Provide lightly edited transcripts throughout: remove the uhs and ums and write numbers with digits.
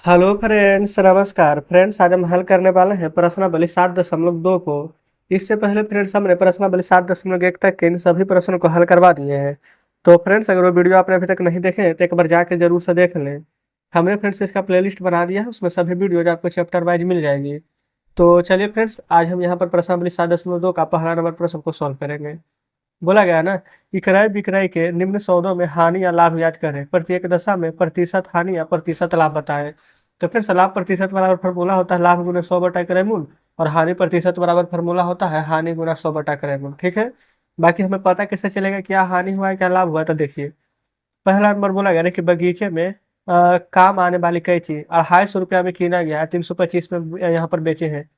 Hello friends, नमस्कार friends. आज हम हल करने वाले हैं प्रश्नावली 7.2 को। इससे पहले फ्रेंड्स हमने प्रश्नावली 7.1 तक के इन सभी प्रश्नों को हल करवा दिए हैं। तो फ्रेंड्स अगर वो वीडियो आपने अभी तक नहीं देखे हैं तो एक बार जाके जरूर से देख लें। हमने फ्रेंड्स इसका प्लेलिस्ट बना दिया है, उसमें सभी वीडियोज आपको चैप्टर वाइज मिल जाएगी। तो चलिए फ्रेंड्स, आज हम यहाँ पर प्रश्नावली 7.2 का पहला नंबर प्रश्न को सॉल्व करेंगे। बोला गया है ना कि क्रय विक्रय के निम्न सौदों में हानि या लाभ याद करें, प्रत्येक दशा में प्रतिशत हानि या प्रतिशत लाभ बताएं। तो फिर से लाभ प्रतिशत बराबर फार्मूला होता है लाभ गुना 100/क्रय मूल, और हानि प्रतिशत बराबर फार्मूला होता है हानि गुना 100/क्रय मूल। ठीक है, बाकी हमें पता कैसे चलेगा क्या हानि हुआ है क्या लाभ हुआ है। तो देखिए, पहला नंबर बोला गया ना कि बगीचे में काम आने वाली कैंची 250 रुपया में कीना गया है, 325 में यहाँ पर बेचे हैं।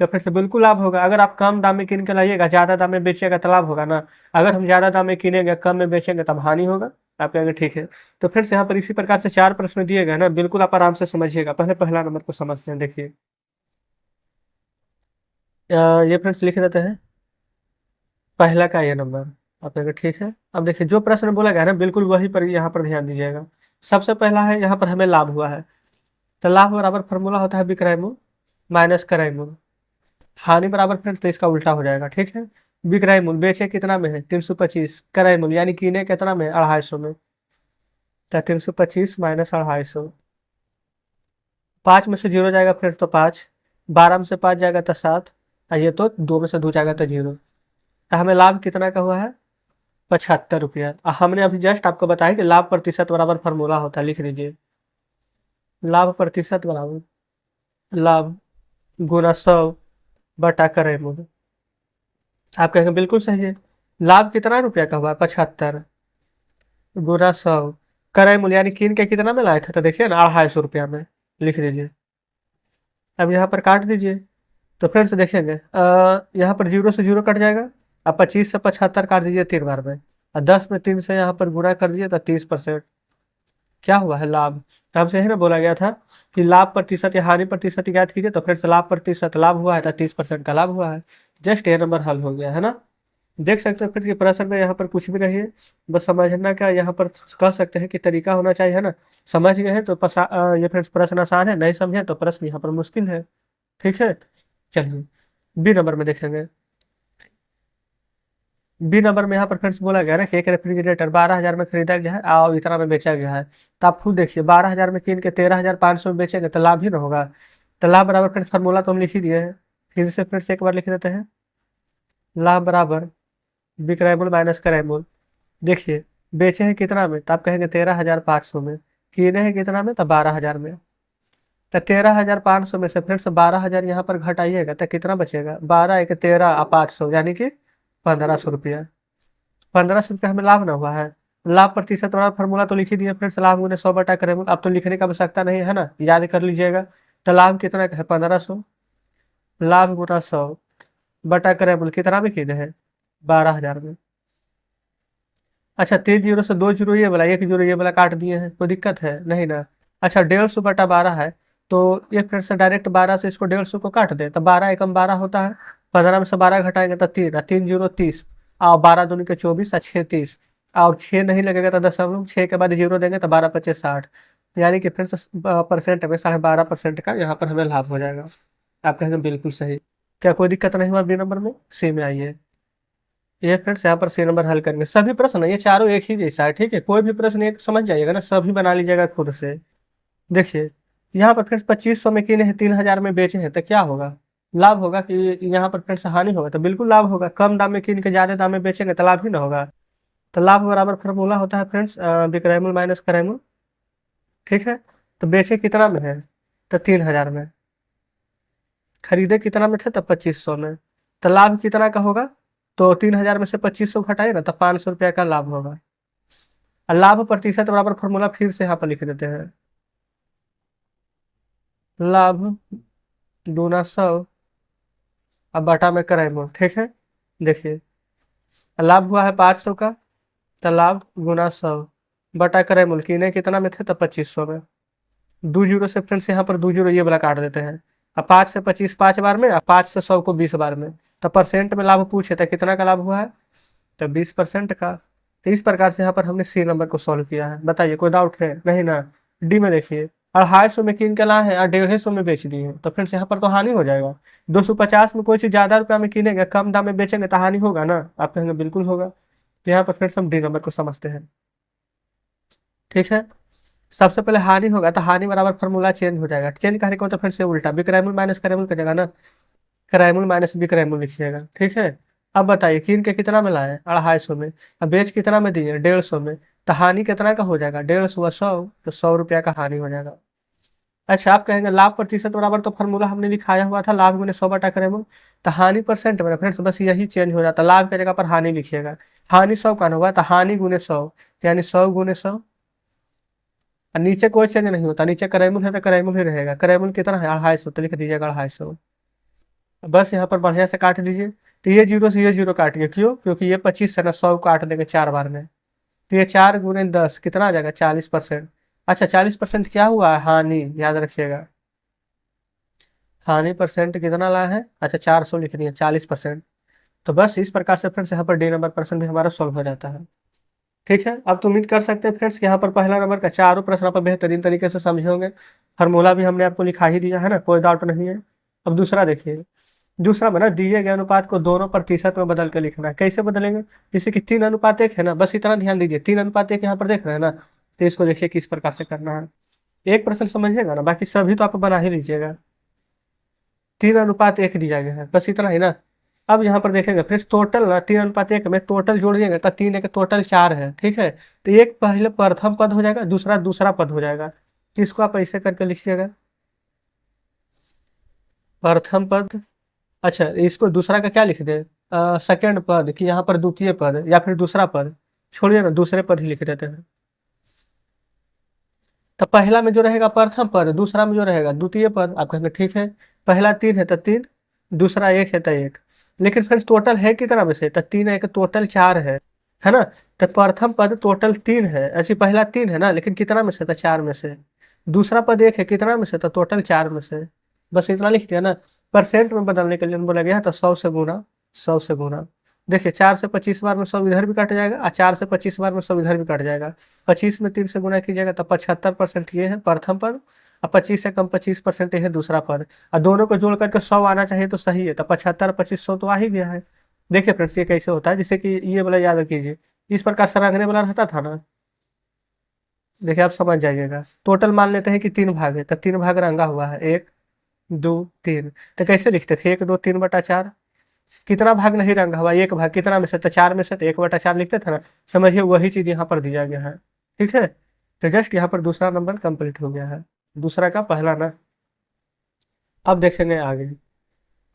तो फिर से बिल्कुल लाभ होगा। अगर आप कम दाम में कीन के लाइएगा, ज्यादा दाम में बेचिएगा तो लाभ होगा ना। अगर हम ज्यादा दाम में कीनेंगे कम में बेचेंगे तब हानि होगा। आप कहेंगे ठीक है। तो फिर से यहाँ पर इसी प्रकार से 4 प्रश्न दिए गए ना, बिल्कुल आप आराम से समझिएगा। पहले पहला नंबर को समझते हैं। देखिए, ये फ्रेंड्स लिख देते हैं पहला का ये नंबर। आप कहेंगे ठीक है। अब देखिए, जो प्रश्न बोला गया है ना बिल्कुल वही पर यहाँ पर ध्यान दीजिएगा। सबसे पहला है, यहाँ पर हमें लाभ हुआ है। तो लाभ बराबर फॉर्मूला होता है विक्रय मूल माइनस क्रय मूल। हानि बराबर फ्रेंड तो इसका उल्टा हो जाएगा। ठीक है, विक्रय मूल बेचे कितना में है 325, क्रय मूल यानी कीने कितना में 250 में। तो 325 माइनस 250, 5 में से 0 जाएगा फ्रेंड तो 5, 12 में से 5 जाएगा तो 7, और ये तो 2 में से 2 जाएगा तो 0। तो हमें लाभ कितना का हुआ है 75 रुपया। हमने अभी जस्ट आपको बताया कि लाभ प्रतिशत बराबर फार्मूला होता है, लिख लीजिए। लाभ प्रतिशत बराबर लाभ गुना 100/क्रय मूल। आप कहेंगे बिल्कुल सही है। लाभ कितना रुपया का हुआ 75 गुना 100, क्रय मूल्य यानी कीन के कितना में लाए थे तो देखिए ना 250 रुपया में। लिख दीजिए। अब यहाँ पर काट दीजिए। तो फ्रेंड्स देखेंगे यहाँ पर 0 से 0 कट जाएगा। अब 25 से 75 काट दीजिए 3 बार में, और 10 में 3 से यहाँ पर गुणा कर दीजिए तो 30%। क्या हुआ है लाभ। तो हमसे यही ना बोला गया था कि लाभ प्रतिशत या हानि प्रतिशत याद कीजिए। तो फ्रेंड्स लाभ प्रतिशत लाभ हुआ है तो 30% का लाभ हुआ है। जस्ट ये नंबर हल हो गया है ना। देख सकते हैं फिर कि प्रश्न में यहाँ पर कुछ भी नहीं है, बस समझना का यहाँ पर कह सकते हैं कि तरीका होना चाहिए, है ना। समझ गए हैं तो ये फ्रेंड्स प्रश्न आसान है, नहीं समझे तो प्रश्न यहाँ पर मुश्किल है। ठीक है, चलिए बी नंबर में देखेंगे। बी नंबर में यहाँ पर फ्रेंड्स बोला गया ना कि एक रेफ्रिजरेटर 12,000 में खरीदा गया है और इतना में बेचा गया है। तो आप खुद देखिए, 12,000 में कीन के 13,500 में बेचेंगे तो लाभ ही ना होगा। तो लाभ बराबर फ्रेंड्स फार्मूला तो हम लिख ही दिए हैं, फिर से फ्रेंड्स एक बार लिख देते हैं। लाभ बराबर विक्रय मूल्य माइनस क्रय मूल्य। देखिए, बेचे हैं कितना में तो आप कहेंगे 13,500 में, किने हैं कितना में तो 12,000 में। तो 13,500 में से फ्रेंड्स 12,000 यहाँ पर घटाइएगा तो कितना बचेगा, 12 एक 13 और 500 यानी कि 1,500 रुपया। 1,500 रुपया हमें लाभ ना हुआ है। लाभ प्रतिशत वाला फॉर्मूला तो लिख ही दिए फ्रेंड्स, लाभ गुने 100/क्रय मूल्य। अब तो लिखने की आवश्यकता नहीं है ना, याद कर लीजिएगा। तो लाभ कितना का है 1,500, लाभ गुना 100/क्रय मूल्य कितना में किने हैं 12,000 में। अच्छा, 3 जीरो से 2 जीरो ये वाला, 1 जीरो ये वाला काट दिए हैं, कोई दिक्कत है नहीं ना। अच्छा, 150/12 है। तो एक फ्रेंड से डायरेक्ट 12 से इसको 150 को काट दे तो 12 एकम 12 होता है। 15 में से 12 घटाएंगे तो 3, 3 जीरो 30, और 12 दूनी के 24 और 6 30, और 6 नहीं लगेगा तो दशमलव 6 के बाद जीरो देंगे तो 12 × 5 = 60। यानी कि फ्रेंड्स परसेंट में 12.5% का यहाँ पर हमें लाभ हो जाएगा। आप कहेंगे बिल्कुल सही। क्या कोई दिक्कत नहीं हुआ बी नंबर में। सी में आइए। ये फ्रेंड्स यहाँ पर सी नंबर हल करेंगे। सभी प्रश्न ये चारों एक ही जैसा है, ठीक है। कोई भी प्रश्न एक समझ जाइएगा ना, सभी बना लीजिएगा खुद से। देखिए, यहाँ पर फ्रेंड्स 2500 में किने हैं, 3,000 में बेचे हैं तो क्या होगा, लाभ होगा कि यहाँ पर फ्रेंड्स हानि होगा। तो बिल्कुल लाभ होगा। कम दाम में किन के ज्यादा दाम में बेचेंगे तो लाभ ही ना होगा। तो लाभ बराबर फार्मूला होता है फ्रेंड्स विक्रय मूल्य माइनस क्रय मूल्य। ठीक है, तो बेचे कितना में है तो 3,000 में, खरीदे कितना में थे तो 2500 में। तो लाभ कितना का होगा, तो 3,000 में से 2500 घटाए ना तो 500 रुपया का लाभ होगा। और लाभ प्रतिशत बराबर फॉर्मूला फिर से यहाँ पर लिख देते हैं। लाभ दूना 100 अब बटा में क्रय मूल्य। ठीक है, देखिए लाभ हुआ है 500 का, तो लाभ गुना 100 बटा क्रय मूल्य, किने कितना में थे तो 2500 में। 2 जीरो से फ्रेंड्स यहाँ पर 2 जीरो ये वाला काट देते हैं। अब 5 से 25 5 बार में, और 5 से 100 को 20 बार में। तो परसेंट में लाभ पूछे तो कितना का लाभ हुआ है तो 20% का। तो इस प्रकार से यहाँ पर हमने सी नंबर को सॉल्व किया है। बताइए कोई डाउट है नहीं ना। डी में देखिए, 250 में कीन के लाए हैं और 150 में बेच दिए हैं, तो फ्रेंड्स यहाँ पर तो हानि हो जाएगा। 250 में कोई चीज़ ज़्यादा रुपया में किनेंगे, कम दाम में बेचेंगे तो हानि होगा ना? आप कहेंगे बिल्कुल होगा। तो यहाँ पर फ्रेंड्स हम डी नंबर को समझते हैं। ठीक है, सबसे पहले हानि होगा तो हानि बराबर फार्मूला चेंज हो जाएगा। चेंज करने का मतलब फिर से उल्टा, बिक्रैमुल माइनस करैमुल का जगह ना करैमुल माइनस बिक्रैमुल लिखिएगा। ठीक है, अब बताइए कीन के कितना में लाए? 250 में। अब बेच कितना में दिए? 150 में। तो हानि कितना का हो जाएगा? 150 व 100, तो 100 रुपया का हानि हो जाएगा। अच्छा, आप कहेंगे लाभ प्रतिशत बराबर तो फार्मूला हमने लिखाया हुआ था, लाभ गुने 100 बटा करेमुल। तो हानि परसेंट में फ्रेंड्स बस यही चेंज हो जाता, लाभ की जगह पर हानि लिखिएगा। हानि 100 का होगा तो हानि गुने 100, यानी 100 गुने 100। और नीचे कोई चेंज नहीं होता, नीचे करैमुल है तो करैमुल ही रहेगा। करैमुल कितना है? 250, तो लिख दीजिएगा 250। बस यहाँ पर बढ़िया से काट दीजिए। तो ये जीरो से ये जीरो काटिए, क्यों? क्योंकि ये 25 है ना, 100 काट देंगे 4 बार में। तो ये 4 गुने 10 कितना आ जाएगा? 40%। अच्छा, 40% क्या हुआ है? हानि, याद रखिएगा। हानि परसेंट कितना ला है? अच्छा, 400 लिख दिए, 40%। तो बस इस प्रकार से फ्रेंड्स यहाँ पर डी नंबर प्रश्न भी हमारा सॉल्व हो जाता है। ठीक है, अब तो उम्मीद कर सकते हैं फ्रेंड्स कि यहाँ पर पहला नंबर का चारों प्रश्न आप बेहतरीन तरीके से समझे होंगे। फार्मूला भी हमने आपको लिखा ही दिया है ना, कोई डाउट नहीं है। अब दूसरा देखिए। दूसरा में ना दिए गए अनुपात को दोनों प्रतिशत में बदल के लिखना है। कैसे बदलेंगे? जैसे कि 3:1 है ना, बस इतना ध्यान दीजिए। 3:1 यहाँ पर देख रहे हैं ना, तो इसको देखिए किस प्रकार से करना है। एक प्रश्न समझिएगा ना, बाकी सभी तो आप बना ही लीजिएगा। 3:1 दिया गया है, बस इतना ही ना। अब यहाँ पर देखेंगे फ्रेंड्स, टोटल ना 3:1 में टोटल जोड़िएगा तो 3 एक टोटल 4 है। ठीक है, तो एक पहले प्रथम पद हो जाएगा, दूसरा दूसरा पद हो जाएगा। तो इसको आप ऐसे करके लिखिएगा, प्रथम पद। अच्छा, इसको दूसरा का क्या लिख दे? सेकेंड पद, कि यहाँ पर द्वितीय पद या फिर दूसरा पद? छोड़िए ना, दूसरे पद ही लिख देते हैं। तो पहला में जो रहेगा प्रथम पद, दूसरा में जो रहेगा द्वितीय पद। आप कहेंगे ठीक है, पहला 3 है तो 3, दूसरा 1 है तो 1। लेकिन फ्रेंड्स टोटल है कितना में से? तो 3 है, टोटल 4 है ना? तो प्रथम पद टोटल 3 है, ऐसी पहला 3 है ना, लेकिन कितना में से? तो 4 में से। दूसरा पद 1 है, कितना में से? तो टोटल 4 में से। बस इतना लिख दिया ना। परसेंट में बदलने के लिए बोला गया है, तो 100 से गुना, 100 से गुना। देखिए, 4 से 25 बार में 100 इधर भी कट जाएगा और 4 से 25 बार में 100 इधर भी कट जाएगा। 25 में 3 से गुना कीजिएगा तो 75% ये है प्रथम पद, और 25 से कम 25% ये है दूसरा पद। और दोनों को जोड़ करके 100 आना चाहिए तो सही है, तो 75 25 100 तो आ ही गया है। देखिए फ्रेंड्स, ये कैसे होता है, जैसे कि ये वाला याद कीजिए, इस प्रकार से रंगने वाला रहता था ना। देखिए, आप समझ जाइएगा। टोटल मान लेते हैं कि 3 भाग है, तो 3 भाग रंगा हुआ है, 1 2 3। तो कैसे लिखते थे? 1 2 3 बटा 4। कितना भाग नहीं रंगा हुआ? एक भाग। कितना में से? तो 4 में से, तो 1/4 लिखते थे ना। समझिए वही चीज यहाँ पर दिया गया है। ठीक है, तो जस्ट यहाँ पर दूसरा नंबर कंप्लीट हो गया है, दूसरा का पहला ना। अब देखेंगे आगे।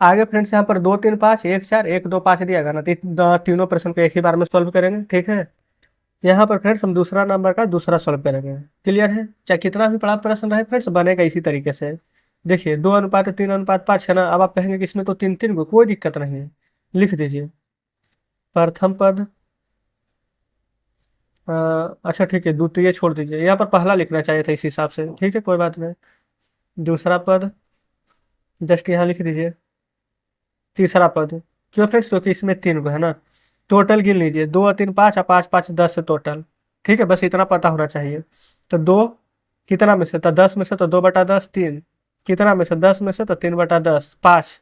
आगे फ्रेंड्स यहाँ पर 2 3 5 1 4 1 2 5 दिया गया ना, तो तीनों प्रश्न को एक ही बार में सॉल्व करेंगे। ठीक है, यहाँ पर फ्रेंड्स हम दूसरा नंबर का दूसरा सॉल्व करेंगे। क्लियर है? चाहे कितना भी बड़ा प्रश्न रहे फ्रेंड्स, बनेगा इसी तरीके से। देखिए, 2:3:5 है ना। अब आप कहेंगे कि इसमें तो 3 3 को कोई दिक्कत नहीं है, लिख दीजिए प्रथम पद। अ, अच्छा ठीक है, द्वितीय छोड़ दीजिए, यहाँ पर पहला लिखना चाहिए था इस हिसाब से। ठीक है, कोई बात नहीं। दूसरा पद जस्ट यहाँ लिख दीजिए। तीसरा पद, क्यों फ्रेंड्स? क्योंकि इसमें 3 को है ना। टोटल गिन लीजिए, 2 3 5 और 5 5 10 टोटल। ठीक है, बस इतना पता होना चाहिए। तो 2 कितना में से? तो 10 में से, तो 2/10 3। कितना में से? 10 में से, तो 3/10 5।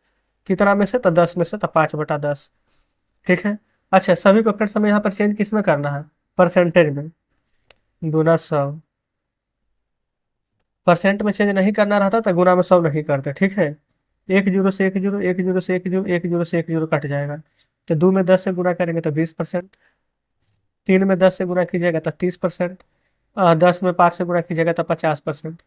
कितना में से? तो 10 में से, तो 5/10। ठीक है, अच्छा सभी को फ्रेंड्स हमें यहाँ पर चेंज किस में करना है? परसेंटेज में, गुना 100। परसेंट में चेंज नहीं करना रहता तो गुना में 100 नहीं करते। ठीक है, एक जीरो से एक जीरो, एक जीरो से एक जीरो, एक जीरो से एक जीरो कट जाएगा। तो 2 में 10 से गुना करेंगे तो 20%। 3 में 10 से गुना कीजिएगा तो 30%। 10 में 5 से गुना कीजिएगा तो 50%।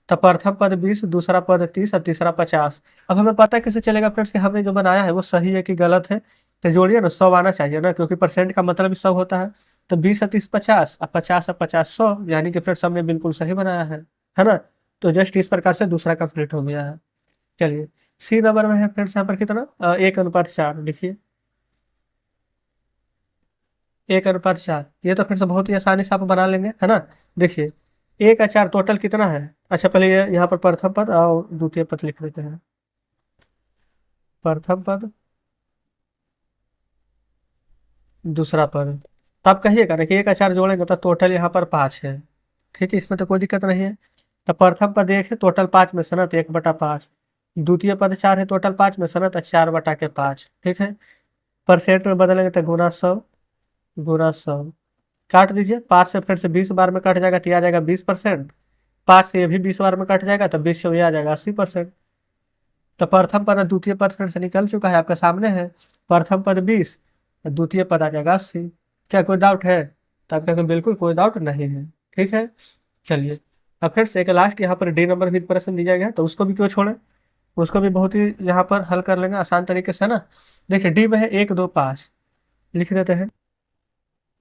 तो प्रथम पद 20, दूसरा पद 30 और तीसरा 50। अब हमें पता कैसे चलेगा फ्रेंड्स कि हमने जो बनाया है वो सही है कि गलत है? तो जोड़िए ना, 100 आना चाहिए ना, क्योंकि परसेंट का मतलब ही 100 होता है। तो 20 और 30 50, और 50 और 50 100, यानी कि फ्रेंड्स हमने बिल्कुल सही बनाया है ना? तो जस्ट इस प्रकार से दूसरा कंप्लीट हो गया है। चलिए, सी नंबर में है फ्रेंड्स यहाँ पर कितना? 1:4 लिखिए। 1:4, ये तो फिर से बहुत ही आसानी से आप बना लेंगे, है ना? देखिए, 1 और 4 टोटल कितना है? अच्छा पहले ये यहाँ पर प्रथम पद और द्वितीय पद लिख देते हैं। प्रथम पद, दूसरा पद। तो आप कहिएगा ना कि 1 और 4 जोड़ेंगे तो टोटल यहाँ पर 5 है। ठीक है, इसमें तो कोई दिक्कत नहीं है। तो प्रथम पद 1 है, टोटल 5 में से ना, तो 1/5। द्वितीय पद 4 है, टोटल 5 में से ना, तो 4/5। ठीक है। परसेंट में बदलेंगे तो गुना 100, गुना 100। काट दीजिए, 5 से फिर से 20 बार में कट जाएगा तो ये आ जाएगा 20%। 5 से ये भी 20 बार में कट जाएगा तो 20 से ये आ जाएगा 80%। तो प्रथम पद और द्वितीय पद फिर से निकल चुका है, आपके सामने है। प्रथम पद 20, द्वितीय पद आ जाएगा 80। क्या कोई डाउट है? तो आप कहेंगे बिल्कुल कोई डाउट नहीं है। ठीक है, चलिए। अब फिर से एक लास्ट यहाँ पर डी नंबर भी प्रश्न दिया गया है, तो उसको भी क्यों छोड़ें, उसको भी बहुत ही यहाँ पर हल कर लेंगे आसान तरीके से, है ना। देखिए डी में है 1:2:5, लिख देते हैं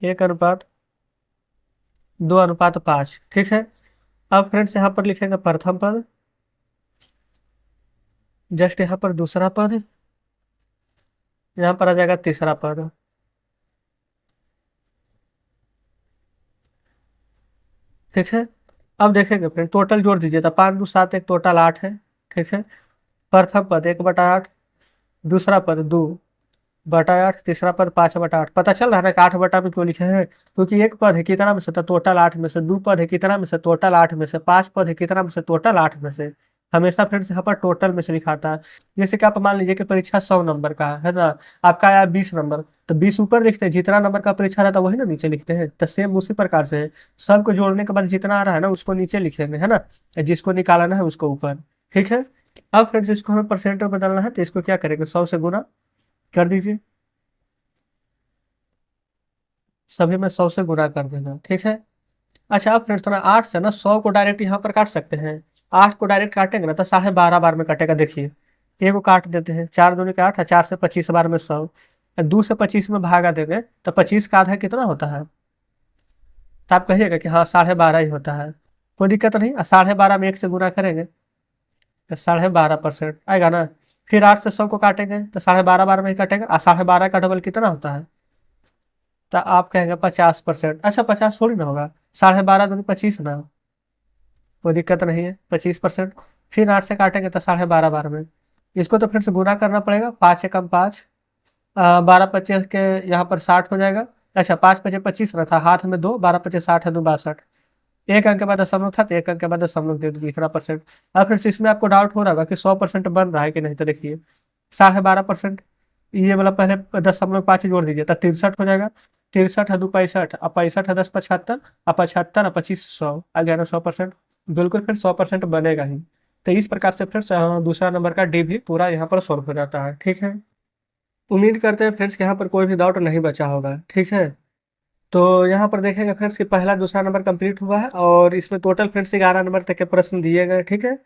1:2:5। ठीक है। अब फ्रेंड्स यहाँ पर लिखेंगे प्रथम पद, जस्ट यहाँ पर दूसरा पद, यहाँ पर आ जाएगा तीसरा पद। ठीक है। अब देखेंगे फ्रेंड, टोटल जोड़ दीजिए तो 5 2 7, एक टोटल 8 है। ठीक है। प्रथम पद 1/8, दूसरा पद 2/8, तीसरा पद 5/8। पता चल रहा है ना कि 8 बटा में क्यों लिखे हैं, क्योंकि एक पद है कितना में से, तो टोटल 8 में से, 2 पद है कितना में से, टोटल 8 में से, 5 पद है कितना में से, टोटल 8 में से। हमेशा फ्रेंड्स यहाँ पर टोटल में से लिखाता है। जैसे कि आप मान लीजिए कि परीक्षा 100 नंबर का है ना, आपका आया 20 नंबर, तो 20 ऊपर लिखते हैं, जितना नंबर का परीक्षा रहता है वही ना नीचे लिखते हैं। तो सेम उसी प्रकार से है, सबको जोड़ने के बाद जितना आ रहा है ना उसको नीचे लिखेंगे, है ना, जिसको निकालना है उसको ऊपर। ठीक है। अब फ्रेंड्स इसको हमें परसेंट में बदलना है, तो इसको क्या करेंगे, 100 से गुना कर दीजिए, सभी में 100 से गुणा कर देना। ठीक है। अच्छा अब फ्रेंड्स थोड़ा 8 से ना 100 को डायरेक्ट यहाँ पर काट सकते हैं। 8 को डायरेक्ट काटेंगे ना तो 12.5 बार में कटेगा। देखिए एक को काट देते हैं, 4 दूनी का 8 है, 4 से 25 बार में 100, 2 से 25 में भागा देंगे तो 25 का आधा कितना होता है, तो आप कहिएगा कि हाँ 12.5 ही होता है। कोई दिक्कत नहीं, 12.5 में 1 से गुना करेंगे तो 12.5% आएगा ना। फिर 8 से 100 को काटेंगे तो 12.5 बार में ही कटेगा, और 12.5 का डबल कितना होता है, तो आप कहेंगे 50%। अच्छा 50 थोड़ी ना होगा, 12.5 दूनी 25 ना, कोई दिक्कत नहीं है, 25%। फिर 8 से काटेंगे तो 12.5 बार में, इसको तो फिर से गुना करना पड़ेगा, 5 से कम 5, 12 25 के यहाँ पर 60 हो जाएगा। अच्छा 5 5 25 ना था, हाथ में 2, 12 25 60 है, 2 62। एक अंक के बाद दशमलव था तो एक अंक के बाद दशमलव दे दीजिए, इतना परसेंट। अब फिर से इसमें आपको डाउट हो रहा होगा कि 100% बन रहा है कि नहीं, तो देखिए 12.5%, ये मतलब पहले 0.5 जोड़ दीजिए तो 63 हो जाएगा। 63 है 2 65, अब 65 है 10 75, अब 75 और 25 100 आ गया ना 100%। बिल्कुल फिर 100% बनेगा ही। तो इस प्रकार से फिर दूसरा नंबर का डी भी पूरा यहाँ पर सॉल्व हो जाता है। ठीक है। उम्मीद करते हैं फ्रेंड्स कि यहाँ पर कोई भी डाउट नहीं बचा होगा। ठीक है। तो यहाँ पर देखेंगे फ्रेंड्स कि पहला दूसरा नंबर कंप्लीट हुआ है, और इसमें टोटल फ्रेंड्स 11 नंबर तक के प्रश्न दिए गए। ठीक है।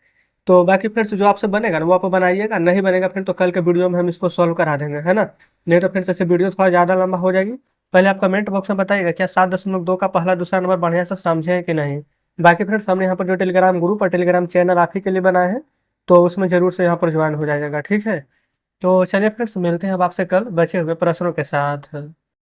तो बाकी फ्रेंड्स जो आपसे बनेगा ना वो आप बनाइएगा, नहीं बनेगा फिर तो कल के वीडियो में हम इसको सॉल्व करा देंगे, है ना। नहीं तो फ्रेंड्स ऐसे वीडियो थोड़ा ज़्यादा लंबा हो जाएगी। पहले आप कमेंट बॉक्स में बताइएगा क्या 7.2 का पहला दूसरा नंबर बढ़िया से समझे हैं कि नहीं। बाकी फ्रेंड्स हमने यहाँ पर जो टेलीग्राम ग्रुप और टेलीग्राम चैनल आप ही के लिए बनाए हैं, तो उसमें जरूर से यहाँ पर ज्वाइन हो जाएगा। ठीक है। तो चलिए फ्रेंड्स मिलते हैं अब आपसे कल बचे हुए प्रश्नों के साथ।